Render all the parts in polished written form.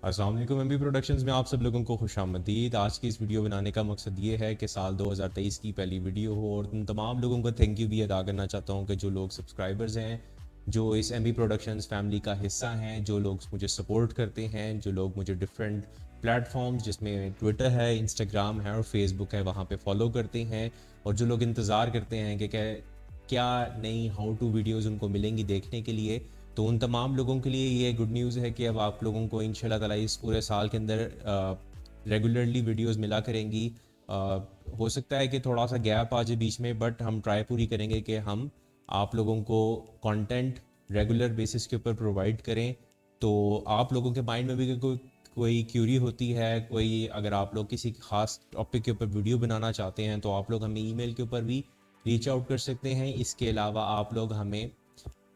अस्सलाम वालेकुम। MB productions में आप सब लोगों को खुशामदीद। आज की इस वीडियो बनाने का मकसद ये है कि साल 2023 की पहली वीडियो हो और उन तमाम लोगों को थैंक यू भी अदा करना चाहता हूँ कि जो लोग सब्सक्राइबर्स हैं, जो इस एमबी प्रोडक्शंस फैमिली का हिस्सा हैं, जो लोग मुझे सपोर्ट करते हैं, जो लोग मुझे डिफरेंट प्लेटफॉर्म्स जिसमें ट्विटर है, इंस्टाग्राम है और फेसबुक है वहाँ पे फॉलो करते हैं, और जो लोग इंतज़ार करते हैं कि क्या नई हाउ टू वीडियोज़ उनको मिलेंगी देखने के लिए। तो उन तमाम लोगों के लिए ये गुड न्यूज़ है कि अब आप लोगों को इंशाल्लाह ताला इस पूरे साल के अंदर रेगुलरली वीडियोस मिला करेंगी। हो सकता है कि थोड़ा सा गैप आ जाए बीच में, बट हम ट्राई पूरी करेंगे कि हम आप लोगों को कंटेंट रेगुलर बेसिस के ऊपर प्रोवाइड करें। तो आप लोगों के माइंड में भी कोई क्यूरी होती है, कोई अगर आप लोग किसी खास टॉपिक के ऊपर वीडियो बनाना चाहते हैं तो आप लोग हमें ईमेल के ऊपर भी रीच आउट कर सकते हैं। इसके अलावा आप लोग हमें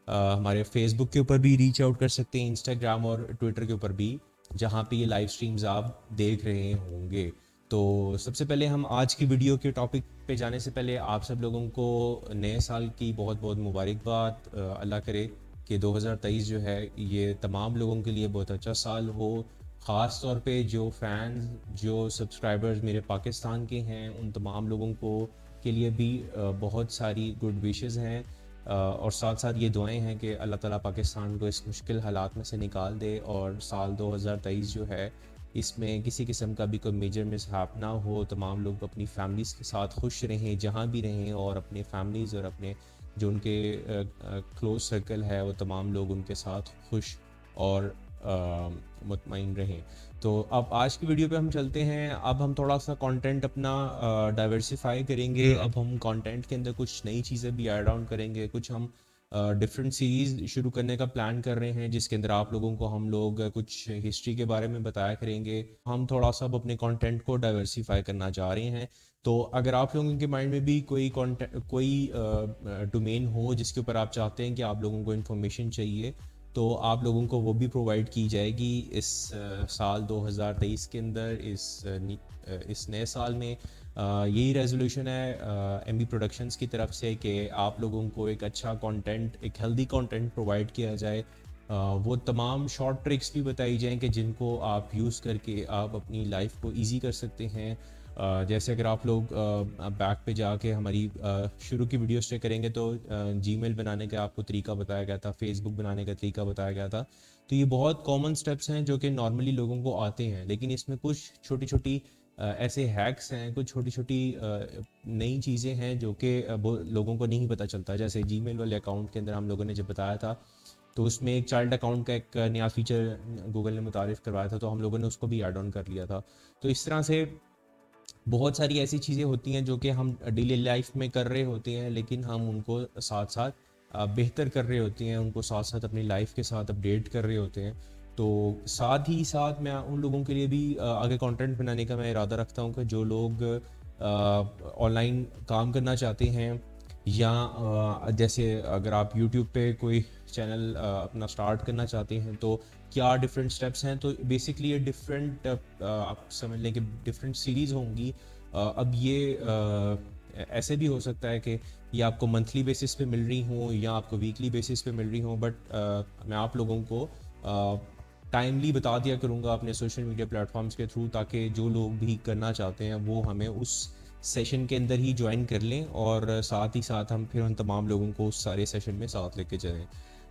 हमारे फेसबुक के ऊपर भी रीच आउट कर सकते हैं, इंस्टाग्राम और ट्विटर के ऊपर भी, जहाँ पे ये लाइव स्ट्रीम्स आप देख रहे होंगे। तो सबसे पहले हम आज की वीडियो के टॉपिक पे जाने से पहले आप सब लोगों को नए साल की बहुत बहुत मुबारकबाद। अल्लाह करे कि 2023 जो है ये तमाम लोगों के लिए बहुत अच्छा साल हो। ख़ास तौर पे जो फैंस, जो सब्सक्राइबर्स मेरे पाकिस्तान के हैं, उन तमाम लोगों को के लिए भी बहुत सारी गुड विशेस हैं। और साथ साथ ये दुआएं हैं कि अल्लाह ताला पाकिस्तान को इस मुश्किल हालात में से निकाल दे और साल 2023 जो है इसमें किसी किस्म का भी कोई मेजर मिसहैप ना हो। तमाम लोग अपनी फैमिलीज़ के साथ खुश रहें जहाँ भी रहें, और अपने फैमिलीज़ और अपने जो उनके क्लोज सर्कल है वो तमाम लोग उनके साथ खुश और मुतमईन रहें। तो अब आज की वीडियो पे हम चलते हैं। अब हम थोड़ा सा कंटेंट अपना डाइवर्सिफाई करेंगे। अब हम कंटेंट के अंदर कुछ नई चीज़ें भी ऐड ऑन करेंगे। कुछ हम डिफरेंट सीरीज़ शुरू करने का प्लान कर रहे हैं जिसके अंदर आप लोगों को हम लोग कुछ हिस्ट्री के बारे में बताया करेंगे। हम थोड़ा सा अब अपने कंटेंट को डाइवर्सिफाई करना चाह रहे हैं। तो अगर आप लोगों के माइंड में भी कोई कंटेंट, कोई डोमेन हो जिसके ऊपर आप चाहते हैं कि आप लोगों को इन्फॉर्मेशन चाहिए, तो आप लोगों को वो भी प्रोवाइड की जाएगी इस साल 2023 के अंदर। इस नए साल में यही रेजोल्यूशन है एमबी प्रोडक्शंस की तरफ से कि आप लोगों को एक अच्छा कंटेंट, एक हेल्दी कंटेंट प्रोवाइड किया जाए। वो तमाम शॉर्ट ट्रिक्स भी बताई जाएं कि जिनको आप यूज़ करके आप अपनी लाइफ को इजी कर सकते हैं। जैसे अगर आप लोग बैक पे जाके हमारी शुरू की वीडियोस चेक करेंगे तो जीमेल बनाने का आपको तरीका बताया गया था, फेसबुक बनाने का तरीका बताया गया था। तो ये बहुत कॉमन स्टेप्स हैं जो कि नॉर्मली लोगों को आते हैं, लेकिन इसमें कुछ छोटी छोटी ऐसे हैक्स हैं, कुछ छोटी छोटी नई चीज़ें हैं जो कि लोगों को नहीं पता चलता। जैसे जीमेल वाले अकाउंट के अंदर हम लोगों ने जब बताया था तो उसमें एक चाइल्ड अकाउंट का एक नया फीचर गूगल ने मुतारिफ़ करवाया था, तो हम लोगों ने उसको भी ऐड ऑन कर लिया था। तो इस तरह से बहुत सारी ऐसी चीज़ें होती हैं जो कि हम डेली लाइफ में कर रहे होते हैं, लेकिन हम उनको साथ साथ बेहतर कर रहे होते हैं, उनको साथ साथ अपनी लाइफ के साथ अपडेट कर रहे होते हैं। तो साथ ही साथ मैं उन लोगों के लिए भी आगे कंटेंट बनाने का मैं इरादा रखता हूँ कि जो लोग ऑनलाइन काम करना चाहते हैं, या जैसे अगर आप यूट्यूब पे कोई चैनल अपना स्टार्ट करना चाहते हैं तो क्या डिफरेंट स्टेप्स हैं। तो बेसिकली ये डिफरेंट, आप समझ लें कि डिफरेंट सीरीज़ होंगी। अब ये ऐसे भी हो सकता है कि ये आपको मंथली बेसिस पे मिल रही हो या आपको वीकली बेसिस पे मिल रही हो, बट मैं आप लोगों को टाइमली बता दिया करूँगा अपने सोशल मीडिया प्लेटफॉर्म्स के थ्रू, ताकि जो लोग भी करना चाहते हैं वो हमें उस सेशन के अंदर ही ज्वाइन कर लें, और साथ ही साथ हम फिर उन तमाम लोगों को उस सारे सेशन में साथ लेके चलें।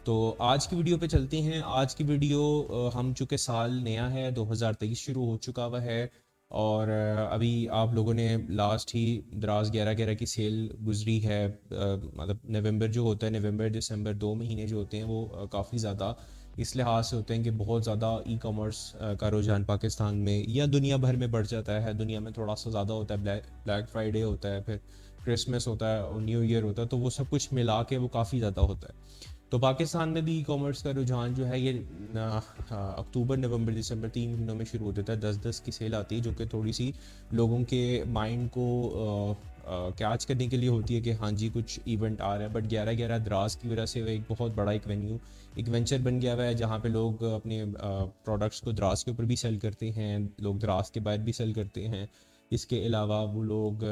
तो आज की वीडियो पे चलते हैं। आज की वीडियो, हम चूँकि साल नया है, 2023 शुरू हो चुका हुआ है, और अभी आप लोगों ने लास्ट ही दराज 11/11 की सेल गुजरी है। मतलब नवंबर जो होता है, नवंबर दिसंबर 2 महीने जो होते हैं वो काफ़ी ज़्यादा इस लिहाज से होते हैं कि बहुत ज़्यादा ई कॉमर्स का रुझान पाकिस्तान में या दुनिया भर में बढ़ जाता है। दुनिया में थोड़ा सा ज़्यादा होता है, ब्लैक फ्राइडे होता है, फिर क्रिसमस होता है और न्यू ईयर होता है, तो वो सब कुछ मिला के वो काफ़ी ज़्यादा होता है। तो पाकिस्तान में भी ई कॉमर्स का रुझान जो है ये अक्टूबर नवंबर दिसंबर 3 महीनों में शुरू हो जाता है। 10-10 की सेल आती है जो कि थोड़ी सी लोगों के माइंड को कैच करने के लिए होती है कि हाँ जी कुछ इवेंट आ रहा है। बट 11/11 द्रास की वजह से वो एक बहुत बड़ा एक वेंचर बन गया हुआ है, जहाँ पे लोग अपने प्रोडक्ट्स को द्रास के ऊपर भी सेल करते हैं, लोग द्रास के बाहर भी सेल करते हैं। इसके अलावा वो लोग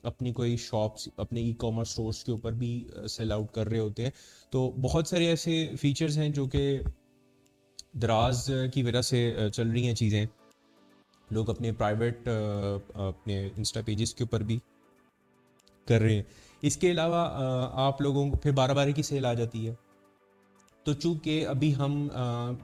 अपनी कोई शॉप्स, अपने ई कॉमर्स स्टोर्स के ऊपर भी सेल आउट कर रहे होते हैं। तो बहुत सारे ऐसे फीचर्स हैं जो कि दराज की वजह से चल रही हैं चीज़ें। लोग अपने प्राइवेट अपने इंस्टा पेजेस के ऊपर भी कर रहे हैं। इसके अलावा आप लोगों को फिर 12/12 की सेल आ जाती है। तो चूँकि अभी हम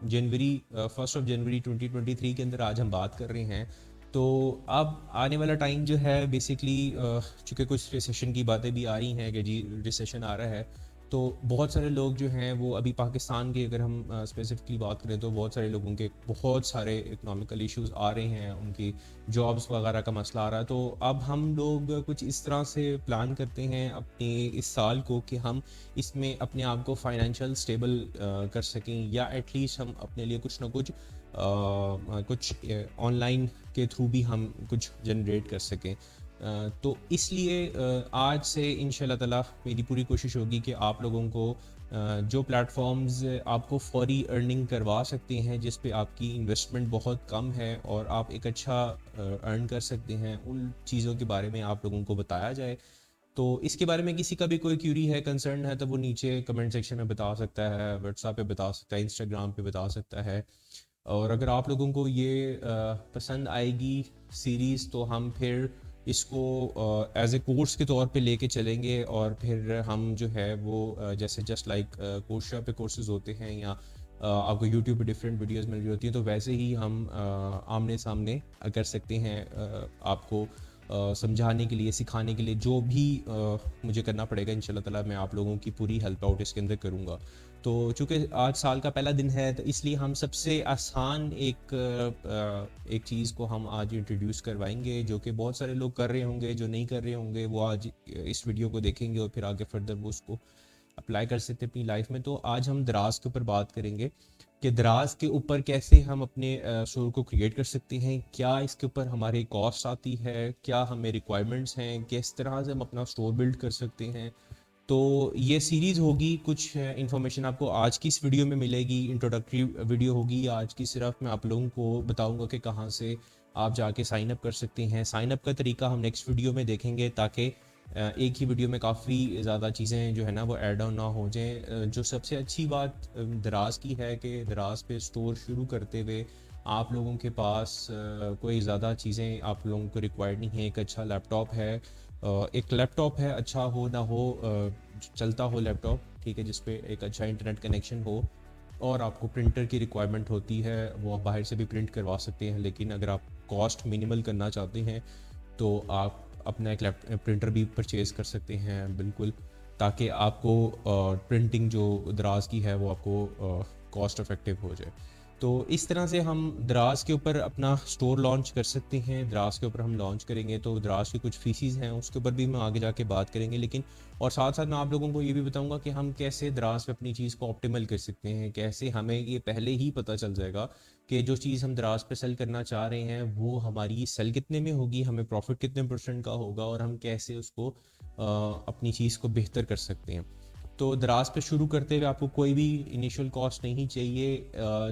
जनवरी 1 जनवरी 2023 के अंदर आज हम बात कर रहे हैं, तो अब आने वाला टाइम जो है बेसिकली चूँकि कुछ रिसेशन की बातें भी आ रही हैं कि जी रिसेशन आ रहा है, तो बहुत सारे लोग जो हैं वो अभी पाकिस्तान की अगर हम स्पेसिफिकली बात करें तो बहुत सारे लोगों के बहुत सारे इकोनॉमिकल इश्यूज आ रहे हैं, उनकी जॉब्स वगैरह का मसला आ रहा है। तो अब हम लोग कुछ इस तरह से प्लान करते हैं अपने इस साल को कि हम इसमें अपने आप को फाइनेंशियल स्टेबल कर सकें, या एटलीस्ट हम अपने लिए कुछ ना कुछ कुछ ऑनलाइन के थ्रू भी हम कुछ जनरेट कर सकें। तो इसलिए आज से इंशाल्लाह ताला मेरी पूरी कोशिश होगी कि आप लोगों को जो प्लेटफॉर्म्स आपको फौरी अर्निंग करवा सकते हैं, जिस पे आपकी इन्वेस्टमेंट बहुत कम है और आप एक अच्छा अर्न कर सकते हैं, उन चीज़ों के बारे में आप लोगों को बताया जाए। तो इसके बारे में किसी का भी कोई क्यूरी है, कंसर्न है, तो वो नीचे कमेंट सेक्शन में बता सकता है, व्हाट्सएप पे बता सकता है, इंस्टाग्राम पे बता सकता है। और अगर आप लोगों को ये पसंद आएगी सीरीज़, तो हम फिर इसको एज ए कोर्स के तौर पे लेके चलेंगे, और फिर हम जो है वो जैसे जस्ट लाइक कोर्स पे कोर्सेज होते हैं, या आपको यूट्यूब पे डिफरेंट वीडियोस मिल रही होती हैं, तो वैसे ही हम आमने सामने कर सकते हैं आपको समझाने के लिए, सिखाने के लिए, जो भी मुझे करना पड़ेगा इंशाल्लाह ताला मैं आप लोगों की पूरी हेल्प आउट इसके अंदर करूँगा। तो चूँकि आज साल का पहला दिन है, तो इसलिए हम सबसे आसान एक चीज़ को हम आज इंट्रोड्यूस करवाएंगे, जो कि बहुत सारे लोग कर रहे होंगे, जो नहीं कर रहे होंगे वो आज इस वीडियो को देखेंगे और फिर आगे फर्दर वो उसको अप्लाई कर सकते हैं अपनी लाइफ में। तो आज हम दराज के ऊपर बात करेंगे कि दराज के ऊपर कैसे हम अपने स्टोर को क्रिएट कर सकते हैं, क्या इसके ऊपर हमारी कॉस्ट आती है, क्या हमें रिक्वायरमेंट्स हैं, किस तरह से हम अपना स्टोर बिल्ड कर सकते हैं। तो ये सीरीज़ होगी, कुछ इन्फॉर्मेशन आपको आज की इस वीडियो में मिलेगी, इंट्रोडक्टरी वीडियो होगी आज की। सिर्फ मैं आप लोगों को बताऊंगा कि कहाँ से आप जाके साइन अप कर सकते हैं। साइन अप का तरीका हम नेक्स्ट वीडियो में देखेंगे, ताकि एक ही वीडियो में काफ़ी ज़्यादा चीज़ें जो है ना वो ऐड ऑन ना हो जाएँ। जो सबसे अच्छी बात दराज की है कि दराज पे स्टोर शुरू करते हुए आप लोगों के पास कोई ज़्यादा चीज़ें आप लोगों को रिक्वायर्ड नहीं है। एक अच्छा लैपटॉप है, एक लैपटॉप है, अच्छा हो ना हो चलता हो लैपटॉप, ठीक है, जिस पे एक अच्छा इंटरनेट कनेक्शन हो, और आपको प्रिंटर की रिक्वायरमेंट होती है, वो आप बाहर से भी प्रिंट करवा सकते हैं। लेकिन अगर आप कॉस्ट मिनिमल करना चाहते हैं तो आप अपना एक प्रिंटर भी परचेज़ कर सकते हैं, बिल्कुल, ताकि आपको प्रिंटिंग जो दराज की है वो आपको कॉस्ट इफ़ेक्टिव हो जाए। तो इस तरह से हम दराज के ऊपर अपना स्टोर लॉन्च कर सकते हैं। दराज के ऊपर हम लॉन्च करेंगे तो दराज की कुछ फीसिस हैं, उसके ऊपर भी हम आगे जाके बात करेंगे। लेकिन और साथ साथ मैं आप लोगों को ये भी बताऊंगा कि हम कैसे दराज पे अपनी चीज़ को ऑप्टिमल कर सकते हैं, कैसे हमें ये पहले ही पता चल जाएगा कि जो चीज़ हम दराज पे सेल करना चाह रहे हैं वो हमारी सेल कितने में होगी, हमें प्रॉफिट कितने % का होगा, और हम कैसे उसको अपनी चीज़ को बेहतर कर सकते हैं। तो दराज पे शुरू करते हुए आपको कोई भी इनिशियल कॉस्ट नहीं चाहिए,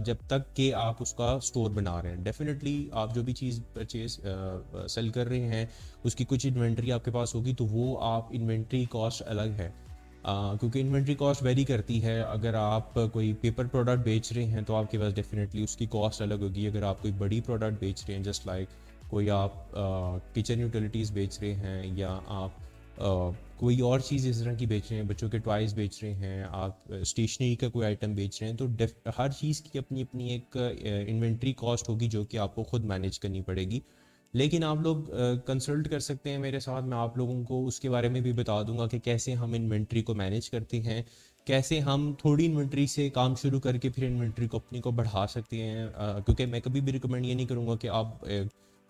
जब तक कि आप उसका स्टोर बना रहे हैं। डेफिनेटली आप जो भी चीज़ परचेज सेल कर रहे हैं उसकी कुछ इन्वेंट्री आपके पास होगी, तो वो आप इन्वेंट्री कॉस्ट अलग है, क्योंकि इन्वेंट्री कॉस्ट वेरी करती है। अगर आप कोई पेपर प्रोडक्ट बेच रहे हैं तो आपके पास डेफिनेटली उसकी कॉस्ट अलग होगी। अगर आप कोई बड़ी प्रोडक्ट बेच रहे हैं, जस्ट लाइक कोई आप किचन यूटिलिटीज़ बेच रहे हैं, या आप कोई और चीज़ इस तरह की बेच रहे हैं, बच्चों के टॉयज़ बेच रहे हैं, आप स्टेशनरी का कोई आइटम बेच रहे हैं, तो हर चीज़ की अपनी अपनी एक इन्वेंट्री कॉस्ट होगी जो कि आपको खुद मैनेज करनी पड़ेगी। लेकिन आप लोग कंसल्ट कर सकते हैं मेरे साथ, मैं आप लोगों को उसके बारे में भी बता दूंगा कि कैसे हम इन्वेंट्री को मैनेज करते हैं, कैसे हम थोड़ी इन्वेंट्री से काम शुरू करके फिर इन्वेंट्री को अपनी को बढ़ा सकते हैं। क्योंकि मैं कभी भी रिकमेंड ये नहीं करूँगा कि आप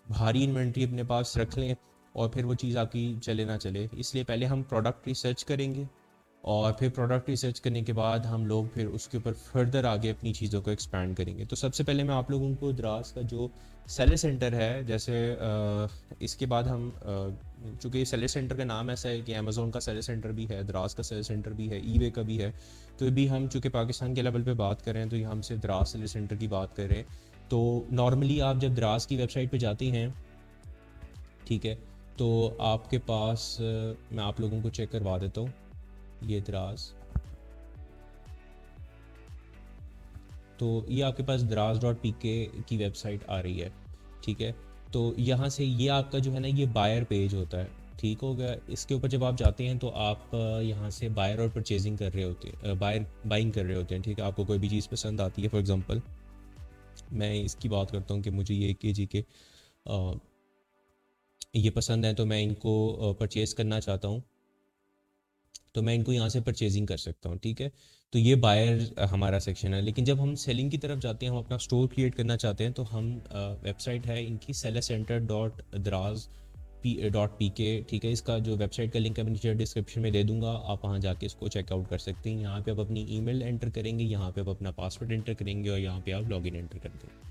भारी इन्वेंट्री अपने पास रख लें और फिर वो चीज़ आपकी चले ना चले। इसलिए पहले हम प्रोडक्ट रिसर्च करेंगे, और फिर प्रोडक्ट रिसर्च करने के बाद हम लोग फिर उसके ऊपर फर्दर आगे अपनी चीज़ों को एक्सपैंड करेंगे। तो सबसे पहले मैं आप लोगों को दराज का जो सेलर सेंटर है, जैसे इसके बाद हम चूँकि सेलर सेंटर का नाम ऐसा है कि अमेज़ोन का सेलर सेंटर भी है, दराज का सेलर सेंटर भी है, ईबे का भी है, तो भी हम चूँकि पाकिस्तान के लेवल पे बात कर रहे हैं तो हम सिर्फ दराज सेलर सेंटर की बात कर रहे हैं। तो नॉर्मली आप जब दराज की वेबसाइट पे जाते हैं, ठीक है, तो आपके पास मैं आप लोगों को चेक करवा देता हूँ, ये दराज, तो ये आपके पास draz.pk की वेबसाइट आ रही है, ठीक है। तो यहाँ से ये आपका जो है ना ये बायर पेज होता है, ठीक हो गया। इसके ऊपर जब आप जाते हैं तो आप यहाँ से बायर और परचेजिंग कर रहे होते हैं, बाइंग कर रहे होते हैं, ठीक है। आपको कोई भी चीज़ पसंद आती है, फॉर एग्जांपल मैं इसकी बात करता हूँ कि मुझे ये 1 kg के ये पसंद है, तो मैं इनको परचेज़ करना चाहता हूँ, तो मैं इनको यहाँ से परचेजिंग कर सकता हूँ, ठीक है। तो ये बायर हमारा सेक्शन है। लेकिन जब हम सेलिंग की तरफ जाते हैं, हम अपना स्टोर क्रिएट करना चाहते हैं, तो हम वेबसाइट है इनकी sellercenter.draz.pk, ठीक है। इसका जो वेबसाइट का लिंक है मैं नीचे डिस्क्रिप्शन में दे दूंगा, आप वहाँ जाके इसको चेकआउट कर सकते हैं। यहाँ पे आप अपनी ईमेल एंटर करेंगे, यहाँ पे आप अपना पासवर्ड एंटर करेंगे और यहाँ पे आप लॉगिन एंटर कर देंगे।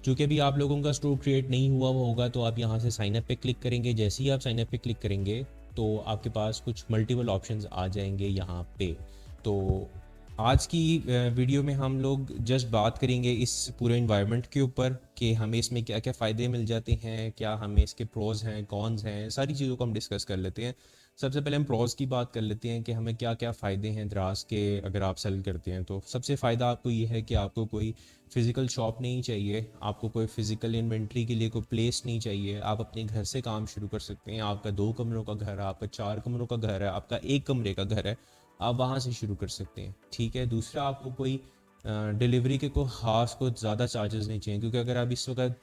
चूँकि अभी आप लोगों का स्टोर क्रिएट नहीं हुआ होगा, तो आप यहाँ से साइनअप पे क्लिक करेंगे। जैसे ही आप साइनअप पे क्लिक करेंगे तो आपके पास कुछ मल्टीपल ऑप्शंस आ जाएंगे यहाँ पे। तो आज की वीडियो में हम लोग जस्ट बात करेंगे इस पूरे इन्वायरमेंट के ऊपर कि हमें इसमें क्या क्या फ़ायदे मिल जाते हैं, क्या हमें इसके प्रोज हैं, कॉन्स हैं, सारी चीज़ों को हम डिस्कस कर लेते हैं। सबसे पहले हम प्रोज की बात कर लेते हैं कि हमें क्या क्या फ़ायदे हैं द्रास के अगर आप सेल करते हैं। तो सबसे फ़ायदा आपको ये है कि आपको कोई फ़िज़िकल शॉप नहीं चाहिए, आपको कोई फ़िज़िकल इन्वेंट्री के लिए कोई प्लेस नहीं चाहिए, आप अपने घर से काम शुरू कर सकते हैं। आपका 2 कमरों का घर है, आपका 4 कमरों का घर है, आपका 1 कमरे का घर है, आप वहाँ से शुरू कर सकते हैं, ठीक है। दूसरा, आपको कोई डिलीवरी के को ख़ास को ज़्यादा चार्जेस नहीं चाहिए, क्योंकि अगर आप इस वक्त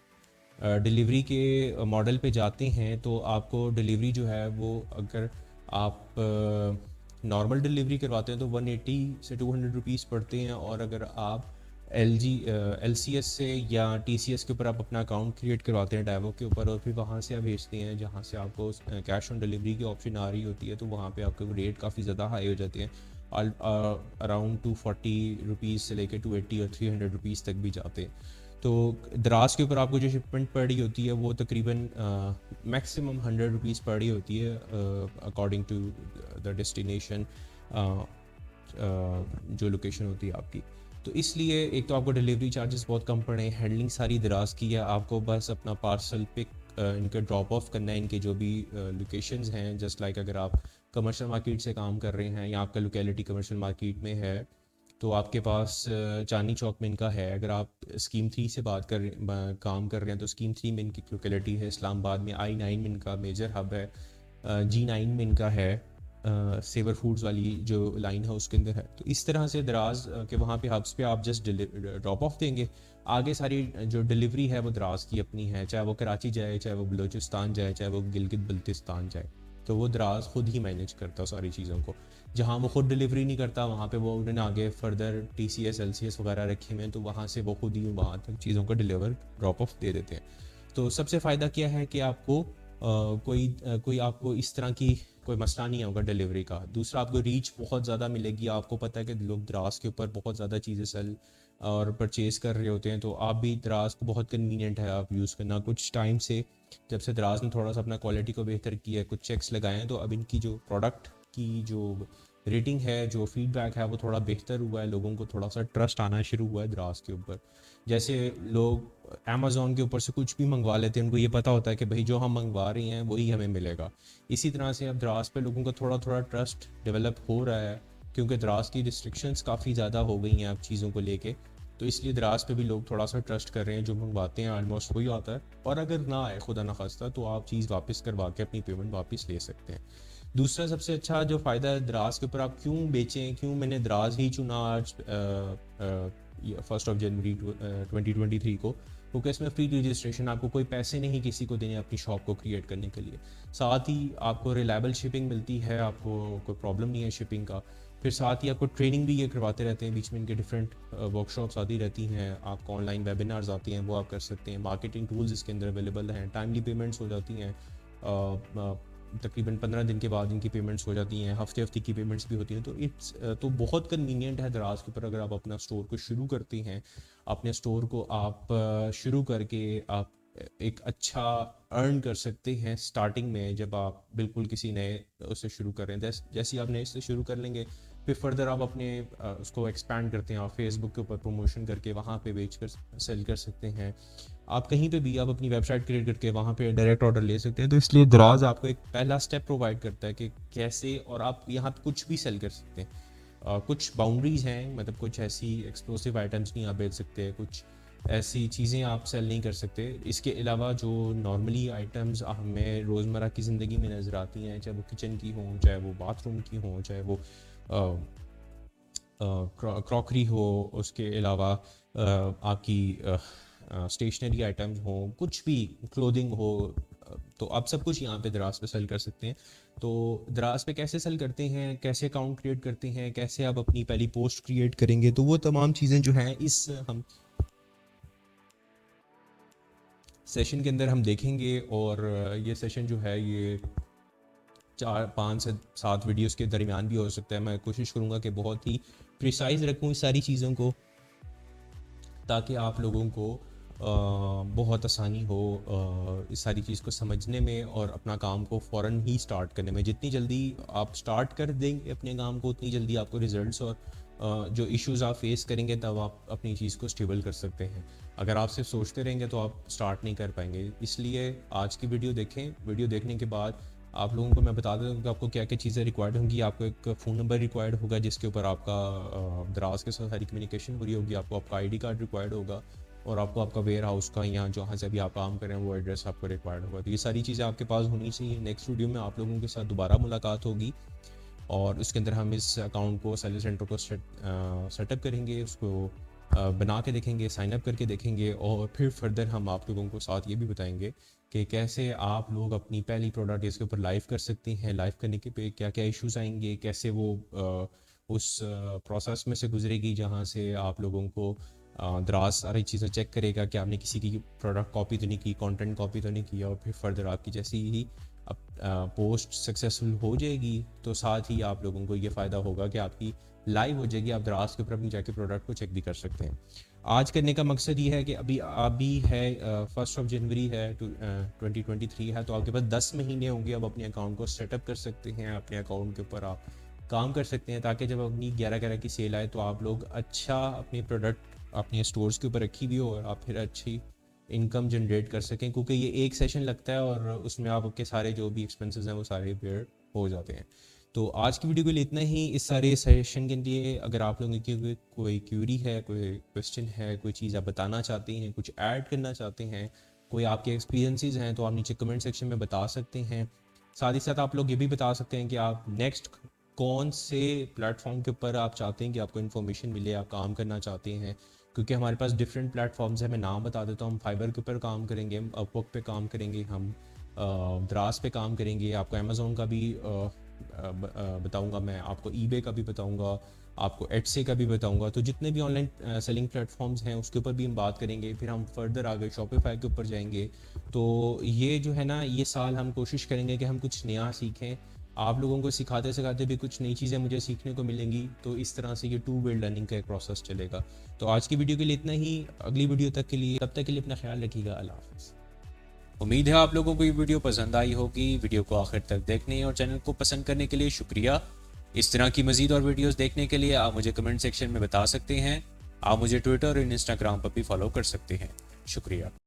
डिलीवरी के मॉडल पे जाते हैं तो आपको डिलीवरी जो है वो, अगर आप नॉर्मल डिलीवरी करवाते हैं तो 180 से 200 रुपीज़ पड़ते हैं, और अगर आप LCS से या TCS के ऊपर आप अपना अकाउंट क्रिएट करवाते हैं डाइवो के ऊपर, और फिर वहाँ से आप भेजते हैं जहाँ से आपको कैश ऑन डिलीवरी की ऑप्शन आ रही होती है, तो वहाँ पे आपके रेट काफ़ी ज़्यादा हाई हो जाते हैं। अराउंड 240 रुपीज़ से लेकर 280 और 300 रुपीज़ तक भी जाते हैं। तो द्रास के ऊपर आपको जो शिपमेंट पड़ रही होती है वो तकरीबन मैक्सिमम 100 रुपीज़ पड़ रही होती है अकॉर्डिंग टू द डेस्टिनेशन, जो लोकेशन होती है आपकी। तो इसलिए एक तो आपको डिलीवरी चार्जेस बहुत कम पड़े हैं, हैंडलिंग सारी द्रास की है, आपको बस अपना पार्सल पिक इनका ड्रॉप ऑफ करना है, इनके जो भी लोकेशंस हैं। जस्ट लाइक अगर आप कमर्शियल मार्केट से काम कर रहे हैं या आपका लोकेलिटी कमर्शियल मार्केट में है, तो आपके पास चांदनी चौक में इनका है। अगर आप स्कीम 3 से काम कर रहे हैं, तो स्कीम 3 में इनकी लोकेलिटी है इस्लामाबाद में, I9 में इनका मेजर हब है, G9 में इनका है, सेवर फूड्स वाली जो लाइन है उसके अंदर है। तो इस तरह से दराज के वहाँ पे हब्स पे आप जस्ट ड्रॉप ऑफ देंगे, आगे सारी जो डिलीवरी है वो दराज की अपनी है, चाहे वो कराची जाए, चाहे वो बलूचिस्तान जाए, चाहे वो गिलगित बल्तिस्तान जाए, तो वो दराज खुद ही मैनेज करता है सारी चीज़ों को। जहाँ वो खुद डिलीवरी नहीं करता, वहाँ पे वो उन्होंने आगे फर्दर TCS LCS वगैरह रखे हुए हैं, तो वहाँ से वो खुद ही वहाँ तक चीज़ों को डिलीवर ड्रॉप ऑफ दे देते हैं। तो सबसे फ़ायदा क्या है कि आपको कोई आपको इस तरह की कोई मसला नहीं होगा डिलीवरी का। दूसरा, आपको रीच बहुत ज़्यादा मिलेगी। आपको पता है कि लोग द्रास के ऊपर बहुत ज़्यादा चीज़ें सेल और परचेज़ कर रहे होते हैं, तो आप भी द्रास को बहुत कन्वीनियंट है आप यूज़ करना। कुछ टाइम से जब से द्रास ने थोड़ा सा अपना क्वालिटी को बेहतर किया है, कुछ चेक्स लगाए हैं, तो अब इनकी जो प्रोडक्ट की जो रेटिंग है, जो फीडबैक है, वो थोड़ा बेहतर हुआ है। लोगों को थोड़ा सा ट्रस्ट आना शुरू हुआ है द्रास के ऊपर। जैसे लोग अमेज़ॉन के ऊपर से कुछ भी मंगवा लेते हैं, उनको ये पता होता है कि भाई जो हम मंगवा रहे हैं वही हमें मिलेगा। इसी तरह से अब द्रास पे लोगों का थोड़ा थोड़ा ट्रस्ट डेवलप हो रहा है, क्योंकि द्रास की रिस्ट्रिक्शंस काफ़ी ज़्यादा हो गई हैं अब चीज़ों को लेके। तो इसलिए द्रास पे भी लोग थोड़ा सा ट्रस्ट कर रहे हैं, जो मंगवाते हैं ऑलमोस्ट वही आता है, और अगर ना आए खुदा ना खास्ता, तो आप चीज़ वापस करवा के अपनी पेमेंट वापस ले सकते हैं। दूसरा सबसे अच्छा जो फ़ायदा है द्रास के ऊपर, आप क्यों बेचें, क्यों मैंने द्रास ही चुना आज 1 जनवरी 2023 को, क्योंकि इसमें फ्री रजिस्ट्रेशन, आपको कोई पैसे नहीं किसी को देने अपनी शॉप को क्रिएट करने के लिए। साथ ही आपको रिलायबल शिपिंग मिलती है, आपको कोई प्रॉब्लम नहीं है शिपिंग का। फिर साथ ही आपको ट्रेनिंग भी ये करवाते रहते हैं, बीच में इनके डिफरेंट वर्कशॉप्स आती रहती हैं, आपको ऑनलाइन वेबिनार्स आती हैं, वो आप कर सकते हैं। मार्केटिंग टूल्स इसके अंदर अवेलेबल हैं, टाइमली पेमेंट्स हो जाती हैं, तकरीबन 15 दिन के बाद इनकी पेमेंट्स हो जाती हैं, हफ्ते हफ्ते की पेमेंट्स भी होती हैं। तो बहुत कन्वीनियंट है दराज के ऊपर। अगर आप अपना स्टोर को शुरू करते हैं, अपने स्टोर को आप शुरू करके आप एक अच्छा अर्न कर सकते हैं स्टार्टिंग में, जब आप बिल्कुल किसी नए उससे शुरू कर रहे हैं। जैसे आप नए से शुरू कर लेंगे, फिर फर्दर आप अपने उसको एक्सपैंड करते हैं, आप फेसबुक के ऊपर प्रमोशन करके वहाँ पे बेच कर सेल कर सकते हैं। आप कहीं पे भी आप अपनी वेबसाइट क्रिएट करके वहाँ पे डायरेक्ट ऑर्डर ले सकते हैं। तो इसलिए दराज आपको एक पहला स्टेप प्रोवाइड करता है कि कैसे, और आप यहाँ पे कुछ भी सेल कर सकते हैं। कुछ बाउंड्रीज़ हैं, मतलब कुछ ऐसी एक्सप्लोसिव आइटम्स नहीं आप बेच सकते, कुछ ऐसी चीज़ें आप सेल नहीं कर सकते। इसके अलावा जो नॉर्मली आइटम्स हमें रोज़मर्रा की ज़िंदगी में नज़र आती हैं, चाहे वो किचन की हों, चाहे वो बाथरूम की हों, चाहे वो क्रॉकरी हो, उसके अलावा आपकी स्टेशनरी आइटम्स हों, कुछ भी क्लोथिंग हो, तो आप सब कुछ यहाँ पे दराज पे सेल कर सकते हैं। तो दराज पे कैसे सेल करते हैं, कैसे अकाउंट क्रिएट करते हैं, कैसे आप अपनी पहली पोस्ट क्रिएट करेंगे, तो वो तमाम चीज़ें जो हैं इस हम सेशन के अंदर हम देखेंगे। और ये सेशन जो है ये 4 5 से 7 वीडियोस के दरमियान भी हो सकता है। मैं कोशिश करूँगा कि बहुत ही प्रिसाइज रखूँ इस सारी चीज़ों को, ताकि आप लोगों को बहुत आसानी हो इस सारी चीज़ को समझने में और अपना काम को फ़ौरन ही स्टार्ट करने में। जितनी जल्दी आप स्टार्ट कर देंगे अपने काम को, उतनी जल्दी आपको रिज़ल्ट्स और जो इश्यूज़ आप फेस करेंगे, तब आप अपनी चीज़ को स्टेबल कर सकते हैं। अगर आप सिर्फ सोचते रहेंगे तो आप स्टार्ट नहीं कर पाएंगे। इसलिए आज की वीडियो देखें। वीडियो देखने के बाद आप लोगों को मैं बता देता हूँ कि आपको क्या क्या चीज़ें रिक्वायर्ड होंगी। आपको एक फ़ोन नंबर रिक्वायर्ड होगा जिसके ऊपर आपका दराज के साथ सारी कम्युनिकेशन हो रही होगी। आपको आपका आईडी कार्ड रिक्वायर्ड होगा, और आपको आपका वेयर हाउस का या जहाँ से भी आप काम करें वो एड्रेस आपको रिक्वायर्ड होगा। तो ये सारी चीज़ें आपके पास होनी चाहिए। नेक्स्ट वीडियो में आप लोगों के साथ दोबारा मुलाकात होगी, और उसके अंदर हम इस अकाउंट को, सेलर सेंटर को सेटअप करेंगे, उसको बना के देखेंगे, साइन अप करके देखेंगे, और फिर फर्दर हम आप लोगों को साथ ये भी बताएंगे कि कैसे आप लोग अपनी पहली प्रोडक्ट इसके ऊपर लाइव कर सकते हैं। लाइव करने के पे क्या क्या इश्यूज़ आएंगे, कैसे वो उस प्रोसेस में से गुजरेगी जहाँ से आप लोगों को दराज सारी चीज़ें चेक करेगा कि आपने किसी की प्रोडक्ट कॉपी तो नहीं की, कंटेंट कॉपी तो नहीं किया, और फिर फर्दर आपकी जैसी ही अब पोस्ट सक्सेसफुल हो जाएगी तो साथ ही आप लोगों को ये फ़ायदा होगा कि आपकी लाइव हो जाएगी। आप दराज के ऊपर अपनी जाके प्रोडक्ट को चेक भी कर सकते हैं। आज करने का मकसद ये है कि अभी है 1 जनवरी है, 2023 है, तो आपके पास 10 महीने होंगे। अब अपने अकाउंट को सेटअप कर सकते हैं, अपने अकाउंट के ऊपर आप काम कर सकते हैं, ताकि जब अपनी 11/11 की सेल आए तो आप लोग अच्छा अपनी प्रोडक्ट अपने स्टोर्स के ऊपर रखी हुई हो और आप फिर अच्छी इनकम जनरेट कर सकें। क्योंकि ये एक सेशन लगता है और उसमें आपके सारे जो भी एक्सपेंसेस हैं वो सारे बेयर हो जाते हैं। तो आज की वीडियो के लिए इतना ही। इस सारे सेशन के लिए अगर आप लोगों की कोई क्यूरी है, कोई क्वेश्चन है, कोई चीज़ आप बताना चाहते हैं, कुछ ऐड करना चाहते हैं, कोई आपके एक्सपीरियंसेस हैं, तो आप नीचे कमेंट सेक्शन में बता सकते हैं। साथ ही साथ आप लोग ये भी बता सकते हैं कि आप नेक्स्ट कौन से प्लेटफॉर्म के ऊपर आप चाहते हैं कि आपको इन्फॉर्मेशन मिले, आप काम करना चाहते हैं। क्योंकि हमारे पास डिफरेंट प्लेटफॉर्म्स हैं। मैं नाम बता देता हूँ। हम फाइबर के ऊपर काम करेंगे, हम अपवर्क पे काम करेंगे, हम दराज पे काम करेंगे। आपको अमेज़ोन का भी बताऊंगा, मैं आपको ईबे का भी बताऊंगा, आपको एटसे का भी बताऊंगा। तो जितने भी ऑनलाइन सेलिंग प्लेटफॉर्म्स हैं उसके ऊपर भी हम बात करेंगे। फिर हम फर्दर आगे शॉपिफाई के ऊपर जाएंगे। तो ये जो है ना, ये साल हम कोशिश करेंगे कि हम कुछ नया सीखें। आप लोगों को सिखाते सिखाते भी कुछ नई चीज़ें मुझे सीखने को मिलेंगी। तो इस तरह से ये 2 वे लर्निंग का एक प्रोसेस चलेगा। तो आज की वीडियो के लिए इतना ही। अगली वीडियो तक के लिए, तब तक के लिए अपना ख्याल रखिएगा। अल्लाह हाफ़िज़। उम्मीद है आप लोगों को ये वीडियो पसंद आई होगी। वीडियो को आखिर तक देखने और चैनल को पसंद करने के लिए शुक्रिया। इस तरह की मज़ीद और वीडियोस देखने के लिए आप मुझे कमेंट सेक्शन में बता सकते हैं। आप मुझे ट्विटर और इंस्टाग्राम पर भी फॉलो कर सकते हैं। शुक्रिया।